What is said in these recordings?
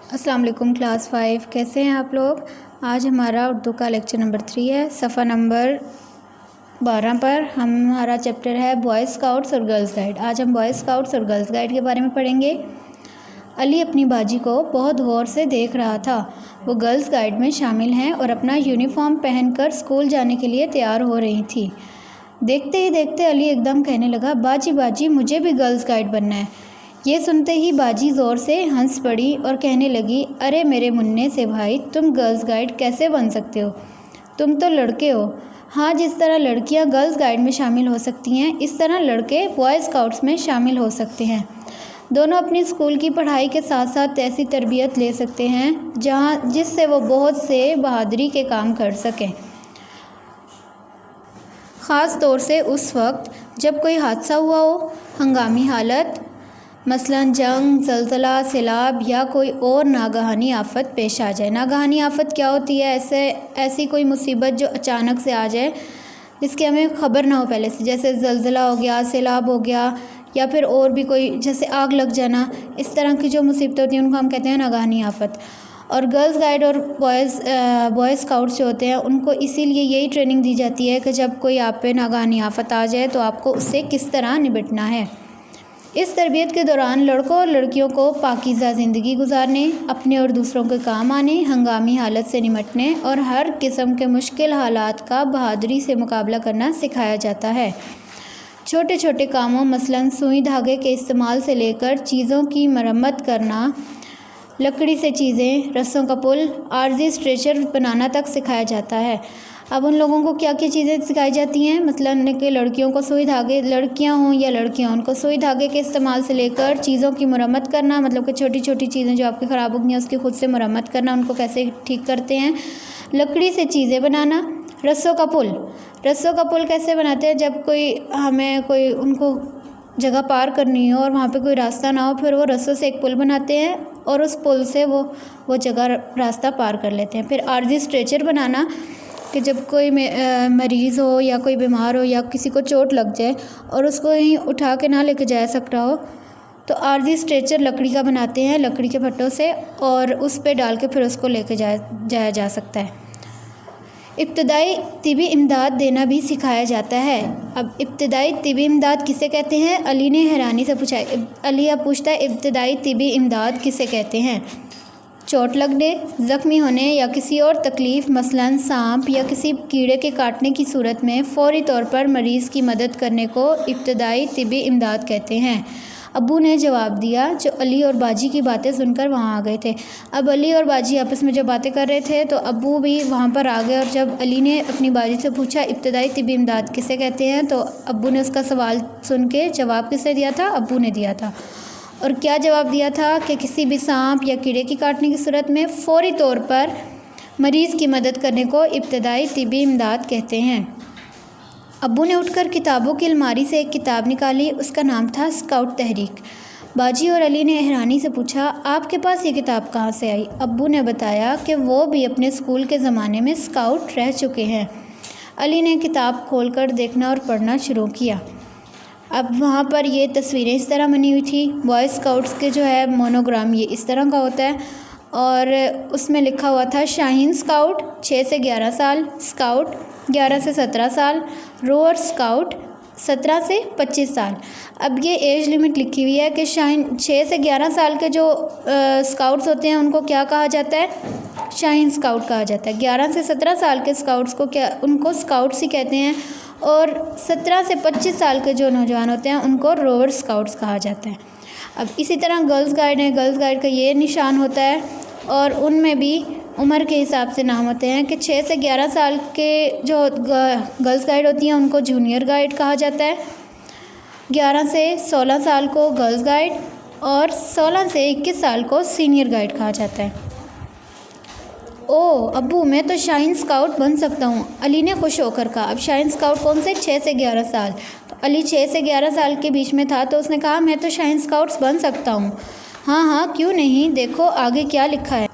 السلام علیکم کلاس 5، کیسے ہیں آپ لوگ؟ آج ہمارا اردو کا لیکچر نمبر 3 ہے، صفحہ نمبر 12 پر ہمارا چیپٹر ہے بوائے اسکاؤٹس اور گرلز گائیڈ۔ آج ہم بوائے اسکاؤٹس اور گرلز گائیڈ کے بارے میں پڑھیں گے۔ علی اپنی باجی کو بہت غور سے دیکھ رہا تھا۔ وہ گرلز گائیڈ میں شامل ہیں اور اپنا یونیفارم پہن کر اسکول جانے کے لیے تیار ہو رہی تھی۔ دیکھتے ہی دیکھتے علی ایک دم کہنے لگا، باجی باجی مجھے بھی گرلز گائیڈ بننا ہے۔ یہ سنتے ہی باجی زور سے ہنس پڑی اور کہنے لگی، ارے میرے منّے سے بھائی، تم گرلز گائیڈ کیسے بن سکتے ہو؟ تم تو لڑکے ہو۔ ہاں، جس طرح لڑکیاں گرلز گائیڈ میں شامل ہو سکتی ہیں، اس طرح لڑکے بوائے اسکاؤٹس میں شامل ہو سکتے ہیں۔ دونوں اپنی اسکول کی پڑھائی کے ساتھ ساتھ ایسی تربیت لے سکتے ہیں جس سے وہ بہت سے بہادری کے کام کر سکیں، خاص طور سے اس وقت جب کوئی حادثہ ہوا ہو، ہنگامی حالت مثلاً جنگ، زلزلہ، سیلاب یا کوئی اور ناگہانی آفت پیش آ جائے۔ ناگہانی آفت کیا ہوتی ہے؟ ایسی کوئی مصیبت جو اچانک سے آ جائے، جس کی ہمیں خبر نہ ہو پہلے سے، جیسے زلزلہ ہو گیا، سیلاب ہو گیا، یا پھر اور بھی کوئی جیسے آگ لگ جانا۔ اس طرح کی جو مصیبتیں ہوتی ہیں ان کو ہم کہتے ہیں ناگہانی آفت۔ اور گرلز گائیڈ اور بوائے اسکاؤٹس جو ہوتے ہیں ان کو اسی لیے یہی ٹریننگ دی جاتی ہے کہ جب کوئی آپ پہ ناگہانی آفت آ جائے تو آپ کو اس سے کس طرح نمٹنا ہے۔ اس تربیت کے دوران لڑکوں اور لڑکیوں کو پاکیزہ زندگی گزارنے، اپنے اور دوسروں کے کام آنے، ہنگامی حالت سے نمٹنے اور ہر قسم کے مشکل حالات کا بہادری سے مقابلہ کرنا سکھایا جاتا ہے۔ چھوٹے چھوٹے کاموں مثلاً سوئی دھاگے کے استعمال سے لے کر چیزوں کی مرمت کرنا، لکڑی سے چیزیں، رسوں کا پل، عارضی اسٹریچر بنانا تک سکھایا جاتا ہے۔ اب ان لوگوں کو کیا کیا چیزیں سکھائی جاتی ہیں؟ مثلاً کہ لڑکیوں کو سوئی دھاگے، لڑکیاں ہوں یا لڑکیاں ہوں، ان کو سوئی دھاگے کے استعمال سے لے کر چیزوں کی مرمت کرنا، مطلب کہ چھوٹی چھوٹی چیزیں جو آپ کی خراب ہو گئی ہیں اس کی خود سے مرمت کرنا، ان کو کیسے ٹھیک کرتے ہیں۔ لکڑی سے چیزیں بنانا، رسوں کا پل، رسوں کا پل کیسے بناتے ہیں؟ جب کوئی ان کو جگہ پار کرنی ہو اور وہاں پہ کوئی راستہ نہ ہو، پھر وہ رسوں سے ایک پل بناتے ہیں اور اس پل سے وہ جگہ راستہ پار کر لیتے ہیں۔ پھر عارضی اسٹریچر بنانا، کہ جب کوئی مریض ہو یا کوئی بیمار ہو یا کسی کو چوٹ لگ جائے اور اس کو کہیں اٹھا کے نہ لے کے جا سکتا ہو، تو عارضی اسٹریچر لکڑی کا بناتے ہیں، لکڑی کے پھٹوں سے، اور اس پہ ڈال کے پھر اس کو لے کے جایا جا سکتا ہے۔ ابتدائی طبی امداد دینا بھی سکھایا جاتا ہے۔ اب ابتدائی طبی امداد کسے کہتے ہیں؟ علی نے حیرانی سے پوچھا۔ علی اب پوچھتا ہے، ابتدائی طبی امداد کسے کہتے ہیں؟ چوٹ لگنے، زخمی ہونے یا کسی اور تکلیف مثلاً سانپ یا کسی کیڑے کے کاٹنے کی صورت میں فوری طور پر مریض کی مدد کرنے کو ابتدائی طبی امداد کہتے ہیں۔ ابو نے جواب دیا، جو علی اور باجی کی باتیں سن کر وہاں آ گئے تھے۔ اب علی اور باجی آپس میں جب باتیں کر رہے تھے تو ابو بھی وہاں پر آ گئے، اور جب علی نے اپنی باجی سے پوچھا ابتدائی طبی امداد کسے کہتے ہیں، تو ابو نے اس کا سوال سن کے جواب کس نے دیا تھا؟ ابو نے دیا تھا۔ اور کیا جواب دیا تھا؟ کہ کسی بھی سانپ یا کیڑے کی کاٹنے کی صورت میں فوری طور پر مریض کی مدد کرنے کو ابتدائی طبی امداد کہتے ہیں۔ ابو نے اٹھ کر کتابوں کی الماری سے ایک کتاب نکالی، اس کا نام تھا اسکاؤٹ تحریک۔ باجی اور علی نے حیرانی سے پوچھا، آپ کے پاس یہ کتاب کہاں سے آئی؟ ابو نے بتایا کہ وہ بھی اپنے اسکول کے زمانے میں اسکاؤٹ رہ چکے ہیں۔ علی نے کتاب کھول کر دیکھنا اور پڑھنا شروع کیا۔ اب وہاں پر یہ تصویریں اس طرح بنی ہوئی تھی۔ بوائے اسکاؤٹس کے جو ہے مونوگرام یہ اس طرح کا ہوتا ہے، اور اس میں لکھا ہوا تھا شاہین اسکاؤٹ 6 سے 11 سال، اسکاؤٹ 11 سے 17 سال، روور اسکاؤٹ 17 سے 25 سال۔ اب یہ ایج لمٹ لکھی ہوئی ہے کہ 6 سے 11 سال کے جو اسکاؤٹس ہوتے ہیں ان کو کیا کہا جاتا ہے؟ شاہین اسکاؤٹ کہا جاتا ہے۔ 11 سے 17 سال کے اسکاؤٹس کو ان کو اسکاؤٹس ہی کہتے ہیں، اور 17 سے 25 سال کے جو نوجوان ہوتے ہیں ان کو روور اسکاؤٹس کہا جاتا ہے۔ اب اسی طرح گرلز گائیڈ ہیں، گرلز گائیڈ کا یہ نشان ہوتا ہے، اور ان میں بھی عمر کے حساب سے نام ہوتے ہیں کہ 6 سے 11 سال کے جو گرلز گائیڈ ہوتی ہیں ان کو جونیئر گائیڈ کہا جاتا ہے، 11 سے 16 سال کو گرلز گائیڈ، اور 16 سے 21 سال کو سینئر گائیڈ کہا جاتا ہے۔ او ابو، میں تو شاہین اسکاؤٹ بن سکتا ہوں، علی نے خوش ہو کر کہا۔ اب شاہین اسکاؤٹ کون سے؟ 6 سے 11 سال۔ تو علی 6 سے 11 سال کے بیچ میں تھا، تو اس نے کہا میں تو شاہین اسکاؤٹس بن سکتا ہوں۔ ہاں ہاں کیوں نہیں، دیکھو آگے کیا لکھا ہے۔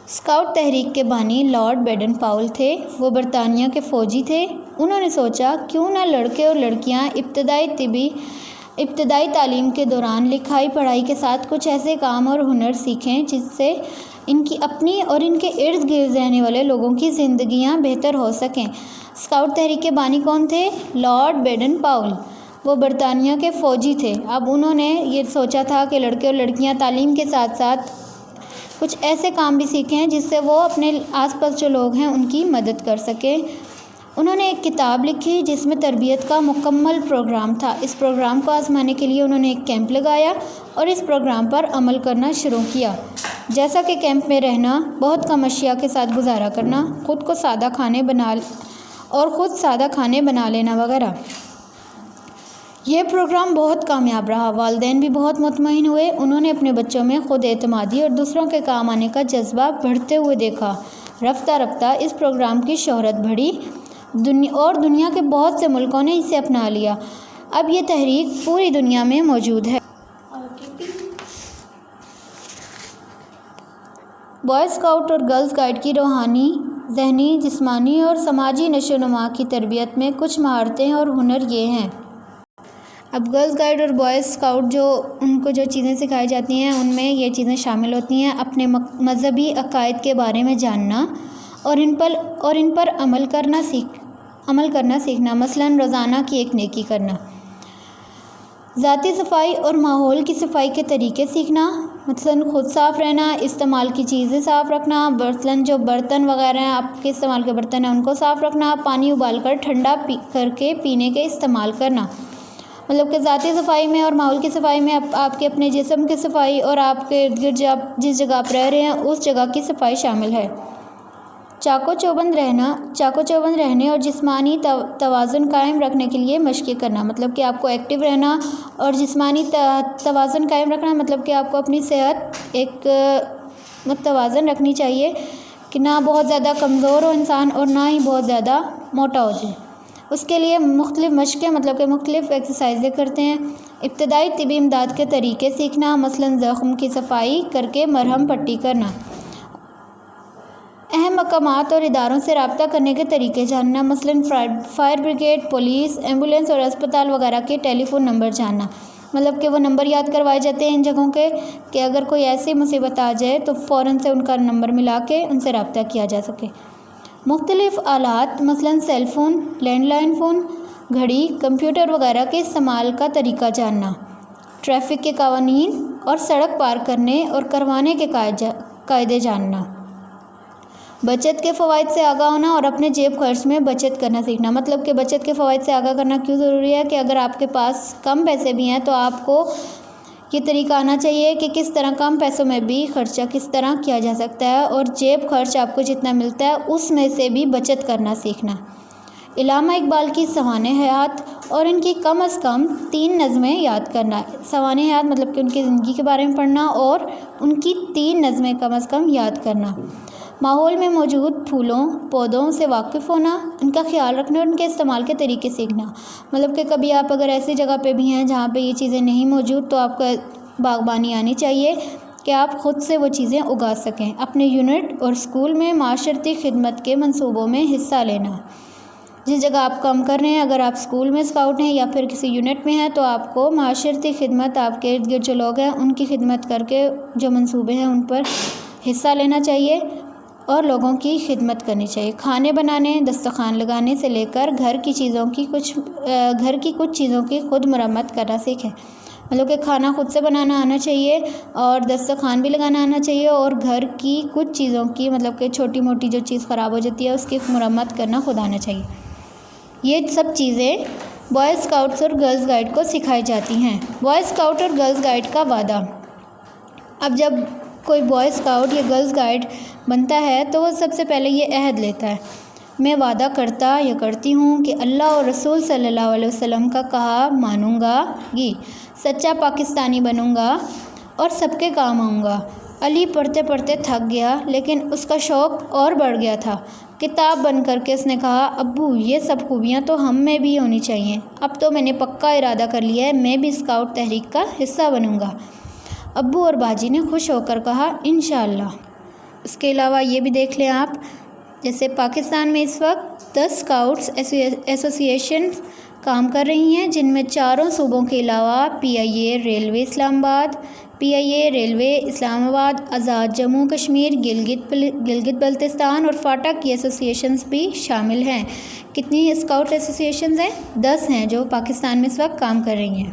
اسکاؤٹ تحریک کے بانی لارڈ بیڈن پاؤل تھے۔ وہ برطانیہ کے فوجی تھے۔ انہوں نے سوچا کیوں نہ لڑکے اور لڑکیاں ابتدائی طبی ابتدائی تعلیم کے دوران لکھائی پڑھائی کے ساتھ کچھ ایسے کام اور ہنر سیکھیں جس سے ان کی اپنی اور ان کے ارد گرد رہنے والے لوگوں کی زندگیاں بہتر ہو سکیں۔ اسکاؤٹ تحریک کے بانی کون تھے؟ Lord Baden Powell. وہ برطانیہ کے فوجی تھے۔ اب انہوں نے یہ سوچا تھا کہ لڑکے اور لڑکیاں تعلیم کے ساتھ ساتھ کچھ ایسے کام بھی سیکھیں جس سے وہ اپنے آس پاس جو لوگ ہیں ان کی مدد کر سکیں۔ انہوں نے ایک کتاب لکھی جس میں تربیت کا مکمل پروگرام تھا۔ اس پروگرام کو آزمانے کے لیے انہوں نے ایک کیمپ لگایا اور اس پروگرام پر عمل کرنا شروع کیا، جیسا کہ کیمپ میں رہنا، بہت کم اشیاء کے ساتھ گزارا کرنا، خود سادہ کھانے بنا لینا وغیرہ۔ یہ پروگرام بہت کامیاب رہا۔ والدین بھی بہت مطمئن ہوئے۔ انہوں نے اپنے بچوں میں خود اعتمادی اور دوسروں کے کام آنے کا جذبہ بڑھتے ہوئے دیکھا۔ رفتہ رفتہ اس پروگرام کی شہرت بڑھی اور دنیا کے بہت سے ملکوں نے اسے اپنا لیا۔ اب یہ تحریک پوری دنیا میں موجود ہے۔ بوائے اسکاؤٹ اور گرلز گائیڈ کی روحانی، ذہنی، جسمانی اور سماجی نشو و نما کی تربیت میں کچھ مہارتیں اور ہنر یہ ہیں۔ اب گرلز گائیڈ اور بوائے اسکاؤٹ ان کو جو چیزیں سکھائی جاتی ہیں ان میں یہ چیزیں شامل ہوتی ہیں: اپنے مذہبی عقائد کے بارے میں جاننا اور ان پر عمل کرنا سیکھنا، مثلاً روزانہ کی ایک نیکی کرنا، ذاتی صفائی اور ماحول کی صفائی کے طریقے سیکھنا، مثلاً خود صاف رہنا، استعمال کی چیزیں صاف رکھنا، مثلاً جو برتن وغیرہ ہیں آپ کے استعمال کے برتن ہیں ان کو صاف رکھنا، پانی ابال کر ٹھنڈا کر کے پینے کے استعمال کرنا، مطلب کہ ذاتی صفائی میں اور ماحول کی صفائی میں آپ کے اپنے جسم کی صفائی اور آپ کے ارد گرد جس جگہ آپ رہ رہے ہیں اس جگہ کی صفائی شامل ہے۔ چاق و چوبند رہنے اور جسمانی توازن قائم رکھنے کے لیے مشقیں کرنا، مطلب کہ آپ کو ایکٹیو رہنا اور جسمانی توازن قائم رکھنا، مطلب کہ آپ کو اپنی صحت ایک متوازن رکھنی چاہیے کہ نہ بہت زیادہ کمزور ہو انسان اور نہ ہی بہت زیادہ موٹا ہو جائے۔ اس کے لیے مختلف مشقیں، مطلب کہ مختلف ایکسرسائزیں کرتے ہیں۔ ابتدائی طبی امداد کے طریقے سیکھنا، مثلاً زخم کی صفائی کر کے مرہم پٹی کرنا، اہم مقامات اور اداروں سے رابطہ کرنے کے طریقے جاننا، مثلاً فائر بریگیڈ، پولیس، ایمبولینس اور اسپتال وغیرہ کے ٹیلی فون نمبر جاننا، مطلب کہ وہ نمبر یاد کروائے جاتے ہیں ان جگہوں کے کہ اگر کوئی ایسی مصیبت آ جائے تو فوراً سے ان کا نمبر ملا کے ان سے رابطہ کیا جا سکے۔ مختلف آلات، مثلاً cell phone, landline phone, گھڑی، کمپیوٹر وغیرہ کے استعمال کا طریقہ جاننا، ٹریفک کے قوانین اور سڑک پار کرنے اور کروانے کے قاعدے جاننا، بچت کے فوائد سے آگاہ ہونا اور اپنے جیب خرچ میں بچت کرنا سیکھنا، مطلب کہ بچت کے فوائد سے آگاہ کرنا کیوں ضروری ہے کہ اگر آپ کے پاس کم پیسے بھی ہیں تو آپ کو یہ طریقہ آنا چاہیے کہ کس طرح کم پیسوں میں بھی خرچہ کس طرح کیا جا سکتا ہے اور جیب خرچ آپ کو جتنا ملتا ہے اس میں سے بھی بچت کرنا سیکھنا۔ علامہ اقبال کی سوانح حیات اور ان کی کم از کم 3 نظمیں یاد کرنا۔ سوانح حیات مطلب کہ ان کی زندگی کے بارے میں پڑھنا اور ان کی 3 نظمیں کم از کم یاد کرنا۔ ماحول میں موجود پھولوں پودوں سے واقف ہونا، ان کا خیال رکھنا اور ان کے استعمال کے طریقے سیکھنا، مطلب کہ کبھی آپ اگر ایسی جگہ پہ بھی ہیں جہاں پہ یہ چیزیں نہیں موجود تو آپ کو باغبانی آنی چاہیے کہ آپ خود سے وہ چیزیں اگا سکیں۔ اپنے یونٹ اور اسکول میں معاشرتی خدمت کے منصوبوں میں حصہ لینا، جس جگہ آپ کام کر رہے ہیں اگر آپ اسکول میں اسکاؤٹ ہیں یا پھر کسی یونٹ میں ہیں تو آپ کو معاشرتی خدمت، آپ کے ارد گرد جو لوگ ہیں ان کی خدمت کر کے جو منصوبے ہیں ان پر حصہ لینا چاہیے اور لوگوں کی خدمت کرنی چاہیے۔ کھانے بنانے، دسترخوان لگانے سے لے کر گھر کی کچھ چیزوں کی خود مرمت کرنا سیکھیں، مطلب کہ کھانا خود سے بنانا آنا چاہیے اور دسترخوان بھی لگانا آنا چاہیے اور گھر کی کچھ چیزوں کی مطلب کہ چھوٹی موٹی جو چیز خراب ہو جاتی ہے اس کی مرمت کرنا خود آنا چاہیے۔ یہ سب چیزیں بوائے اسکاؤٹس اور گرلز گائیڈ کو سکھائی جاتی ہیں۔ بوائے اسکاؤٹ اور گرلز گائیڈ کا وعدہ۔ اب جب کوئی بوائے اسکاؤٹ یا گرلز گائیڈ بنتا ہے تو وہ سب سے پہلے یہ عہد لیتا ہے: میں وعدہ کرتا یا کرتی ہوں کہ اللہ اور رسول صلی اللہ علیہ وسلم کا کہا مانوں گا گی، سچا پاکستانی بنوں گا اور سب کے کام آؤں گا۔ علی پڑھتے پڑھتے تھک گیا لیکن اس کا شوق اور بڑھ گیا تھا۔ کتاب بند کر کے اس نے کہا، ابو یہ سب خوبیاں تو ہم میں بھی ہونی چاہیے، اب تو میں نے پکا ارادہ کر لیا ہے، میں بھی اسکاؤٹ تحریک کا حصہ بنوں گا۔ ابو اور باجی نے خوش ہو کر کہا انشاءاللہ۔ اس کے علاوہ یہ بھی دیکھ لیں آپ، جیسے پاکستان میں اس وقت 10 اسکاؤٹس ایسوسی ایشن کام کر رہی ہیں، جن میں چاروں صوبوں کے علاوہ PIA ریلوے اسلام آباد، PIA ریلوے اسلام آباد، آزاد جموں کشمیر، گلگت بلتستان اور فاٹا کی ایسوسی ایشنز بھی شامل ہیں۔ کتنی اسکاؤٹ ایسوسی ایشنز ہیں؟ 10 ہیں جو پاکستان میں اس وقت کام کر رہی ہیں۔